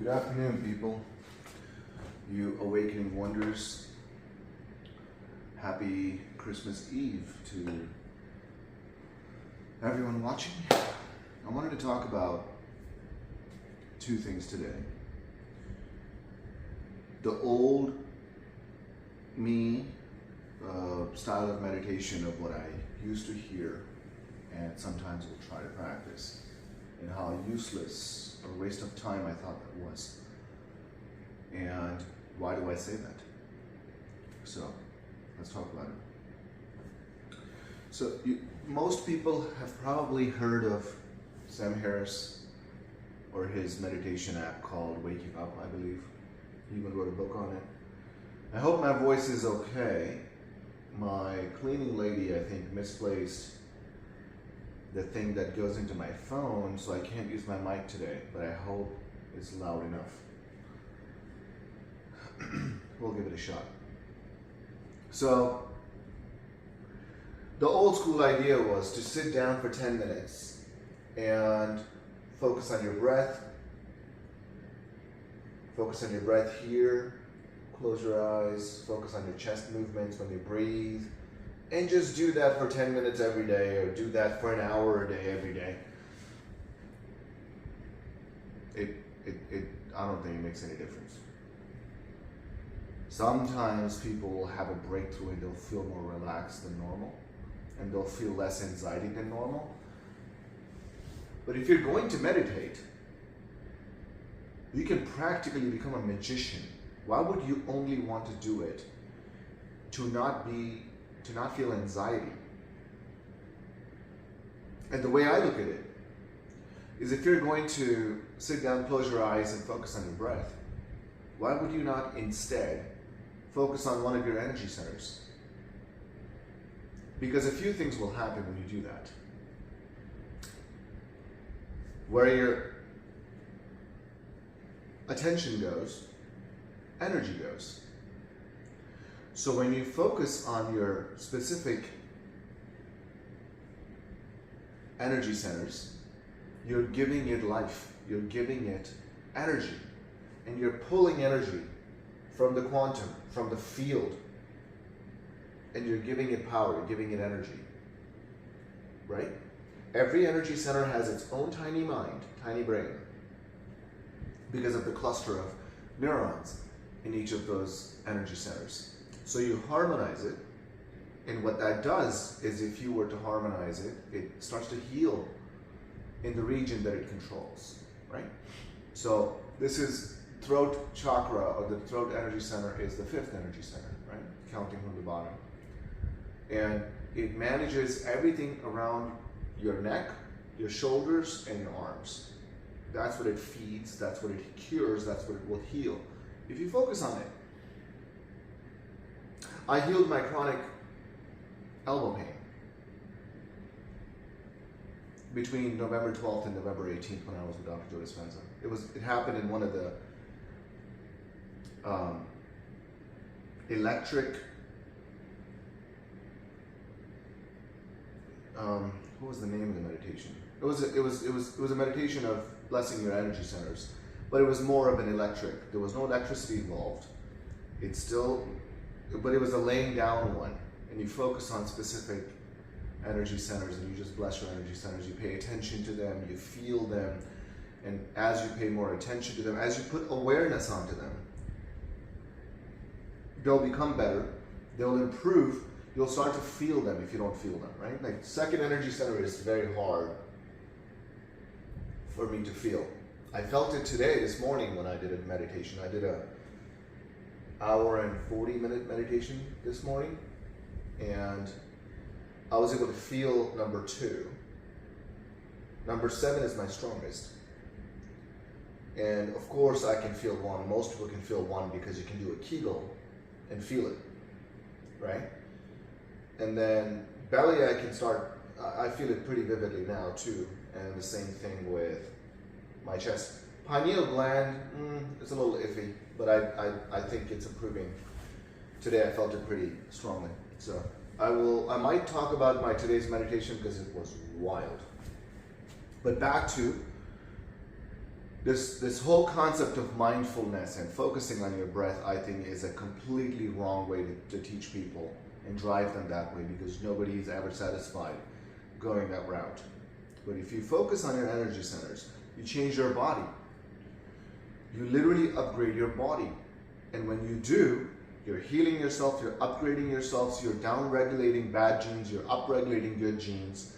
Good afternoon, people. You awakening wonders. Happy Christmas Eve to everyone watching. I wanted to talk about two things today. The old me style of meditation of what I used to hear and sometimes will try to practice, and how useless or waste of time I thought that was. And why do I say that? So let's talk about it. So most people have probably heard of Sam Harris or his meditation app called Waking Up, I believe. He even wrote a book on it. I hope my voice is okay. My cleaning lady, I think, misplaced the thing that goes into my phone, so I can't use my mic today, but I hope it's loud enough. We'll give it a shot. So, the old school idea was to sit down for 10 minutes and focus on your breath. Focus on your breath here. Close your eyes. Focus on your chest movements when you breathe. And just do that for 10 minutes every day, or do that for an hour a day every day. I don't think it makes any difference. Sometimes people will have a breakthrough and they'll feel more relaxed than normal, and they'll feel less anxiety than normal. But if you're going to meditate, you can practically become a magician. Why would you only want to do it to not feel anxiety? And the way I look at it is, if you're going to sit down, close your eyes, and focus on your breath, why would you not instead focus on one of your energy centers? Because a few things will happen when you do that. Where your attention goes, energy goes. So when you focus on your specific energy centers, you're giving it life, you're giving it energy, and you're pulling energy from the quantum, from the field, and you're giving it power, you're giving it energy, right? Every energy center has its own tiny mind, tiny brain, because of the cluster of neurons in each of those energy centers. So you harmonize it, and what that does is, if you were to harmonize it, it starts to heal in the region that it controls, right? So this is throat chakra, or the throat energy center is the 5th energy center, right? Counting from the bottom. And it manages everything around your neck, your shoulders, and your arms. That's what it feeds, that's what it cures, that's what it will heal, if you focus on it. I healed my chronic elbow pain between November 12th and November 18th when I was with Dr. Joe Dispenza. It happened in one of the electric, what was the name of the meditation? It was a meditation of blessing your energy centers, but it was more of an electric. There was no electricity involved. But it was a laying down one, and you focus on specific energy centers, and you just bless your energy centers. You pay attention to them, you feel them, and as you pay more attention to them, as you put awareness onto them, they'll become better, they'll improve, you'll start to feel them if you don't feel them, right? Like, second energy center is very hard for me to feel. I felt it today, this morning, when I did a meditation. I did a hour and 40-minute meditation this morning, and I was able to feel number 2. Number 7 is my strongest. And of course I can feel 1. Most people can feel 1 because you can do a 𝐇𝐎𝐏𝐿 and feel it, right? And then belly, I feel it pretty vividly now too. And the same thing with my chest. Pineal gland, it's a little iffy, but I think it's improving. Today I felt it pretty strongly. So I might talk about today's meditation because it was wild. But back to This whole concept of mindfulness and focusing on your breath, I think, is a completely wrong way to teach people and drive them that way, because nobody is ever satisfied going that route. But if you focus on your energy centers, you change your body. You literally upgrade your body. And when you do, you're healing yourself, you're upgrading yourself, so you're down-regulating bad genes, you're up-regulating good genes,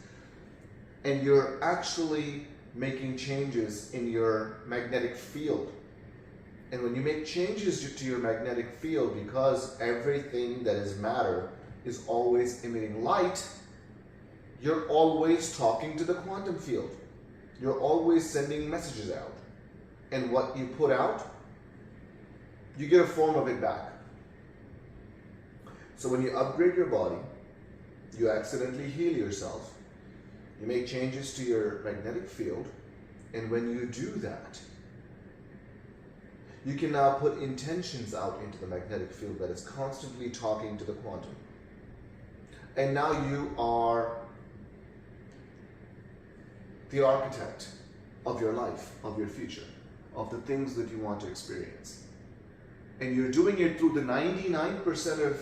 and you're actually making changes in your magnetic field. And when you make changes to your magnetic field, because everything that is matter is always emitting light, you're always talking to the quantum field. You're always sending messages out. And what you put out, you get a form of it back. So when you upgrade your body, you accidentally heal yourself. You make changes to your magnetic field, and when you do that, you can now put intentions out into the magnetic field that is constantly talking to the quantum. And now you are the architect of your life, of your future, of the things that you want to experience. And you're doing it through the 99% of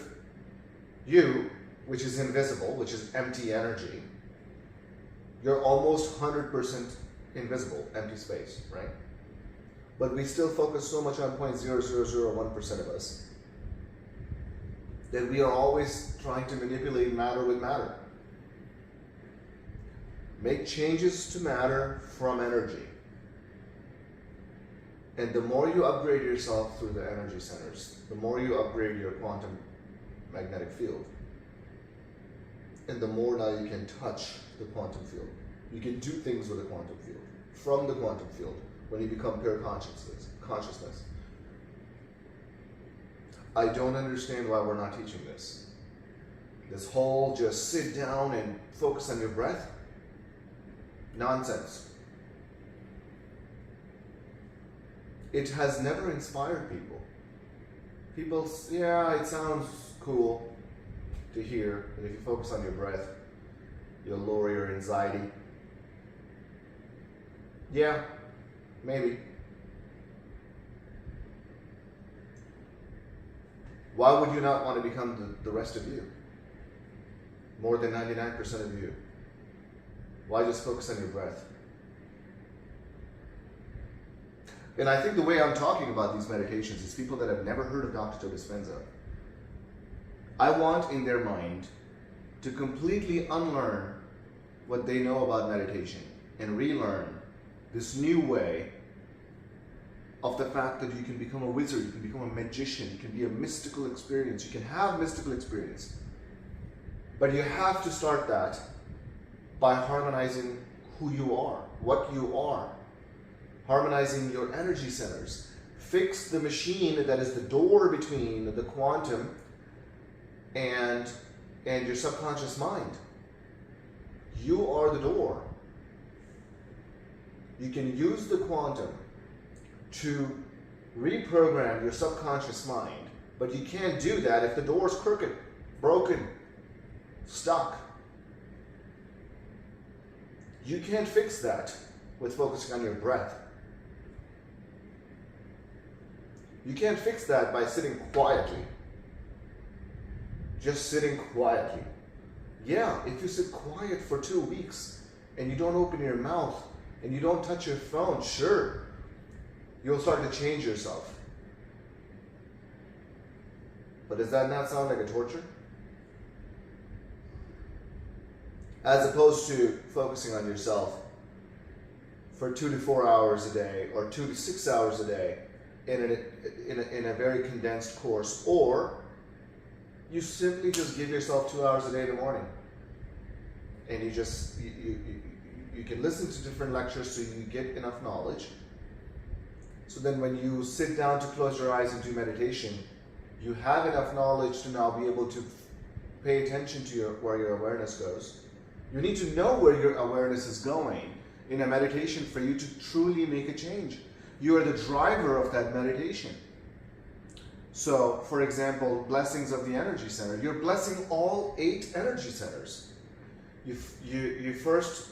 you, which is invisible, which is empty energy. You're almost 100% invisible, empty space, right? But we still focus so much on 0.0001% of us that we are always trying to manipulate matter with matter. Make changes to matter from energy. And the more you upgrade yourself through the energy centers, the more you upgrade your quantum magnetic field, and the more now you can touch the quantum field. You can do things with the quantum field, from the quantum field, when you become pure consciousness. I don't understand why we're not teaching this. This whole just sit down and focus on your breath, nonsense. It has never inspired people. People, yeah, it sounds cool to hear, but if you focus on your breath, you'll lower your anxiety. Yeah, maybe. Why would you not want to become the rest of you? More than 99% of you. Why just focus on your breath? And I think the way I'm talking about these meditations is people that have never heard of Dr. Joe Dispenza. I want in their mind to completely unlearn what they know about meditation and relearn this new way of the fact that you can become a wizard, you can become a magician, you can be a mystical experience, you can have mystical experience. But you have to start that by harmonizing who you are, what you are, harmonizing your energy centers. Fix the machine that is the door between the quantum and your subconscious mind. You are the door. You can use the quantum to reprogram your subconscious mind, but you can't do that if the door is crooked, broken, stuck. You can't fix that with focusing on your breath. You can't fix that by sitting quietly. Just sitting quietly. Yeah, if you sit quiet for 2 weeks and you don't open your mouth and you don't touch your phone, sure, you'll start to change yourself. But does that not sound like a torture? As opposed to focusing on yourself for 2 to 4 hours a day or 2 to 6 hours a day in a very condensed course, or you simply just give yourself 2 hours a day in the morning, and you can listen to different lectures so you get enough knowledge. So then when you sit down to close your eyes and do meditation, you have enough knowledge to now be able to pay attention to where your awareness goes. You need to know where your awareness is going in a meditation for you to truly make a change. You are the driver of that meditation. So, for example, blessings of the energy center. You're blessing all 8 energy centers. You first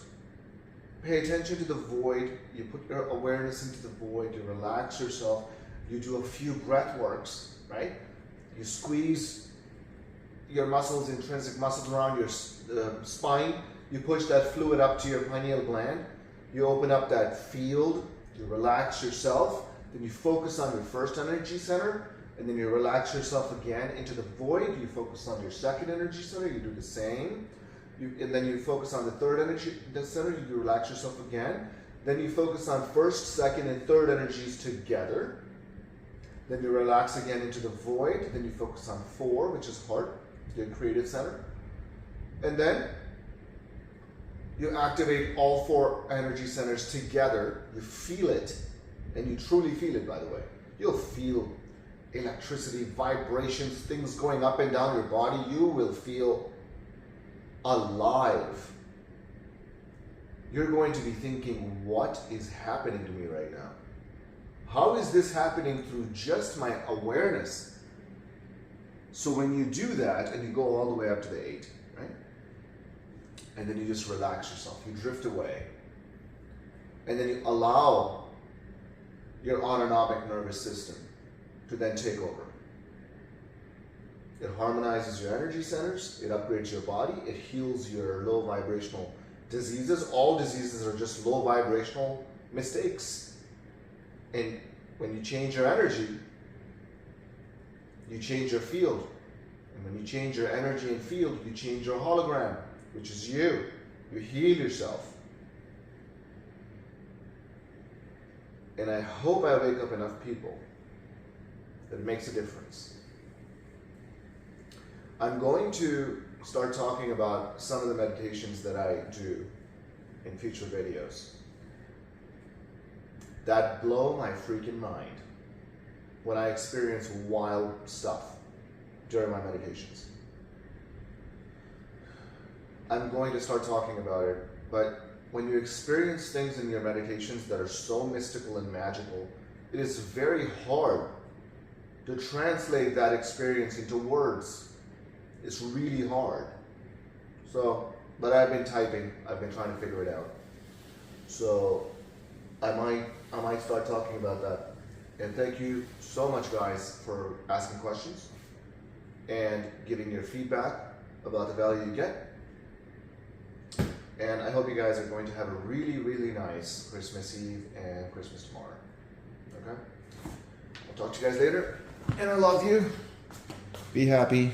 pay attention to the void. You put your awareness into the void. You relax yourself. You do a few breath works, right? You squeeze your muscles, intrinsic muscles around your spine. You push that fluid up to your pineal gland. You open up that field. You relax yourself. Then you focus on your first energy center. And then you relax yourself again into the void. You focus on your second energy center. You do the same. And then you focus on the third energy center. You relax yourself again. Then you focus on first, second, and third energies together. Then you relax again into the void. Then you focus on 4, which is heart, your creative center. And then you activate all 4 energy centers together. You feel it. And you truly feel it, by the way. You'll feel electricity, vibrations, things going up and down your body. You will feel alive. You're going to be thinking, what is happening to me right now? How is this happening through just my awareness? So when you do that and you go all the way up to the 8, right? And then you just relax yourself. You drift away. And then you allow your autonomic nervous system to then take over. It harmonizes your energy centers, it upgrades your body, it heals your low vibrational diseases. All diseases are just low vibrational mistakes. And when you change your energy, you change your field. And when you change your energy and field, you change your hologram, which is you. You heal yourself. And I hope I wake up enough people that it makes a difference. I'm going to start talking about some of the meditations that I do in future videos that blow my freaking mind when I experience wild stuff during my meditations. I'm going to start talking about it, but when you experience things in your meditations that are so mystical and magical, it is very hard to translate that experience into words. It's really hard. So, but I've been typing, I've been trying to figure it out. So I might start talking about that. And thank you so much, guys, for asking questions and giving your feedback about the value you get. And I hope you guys are going to have a really, really nice Christmas Eve and Christmas tomorrow. Okay? I'll talk to you guys later. And I love you. Be happy.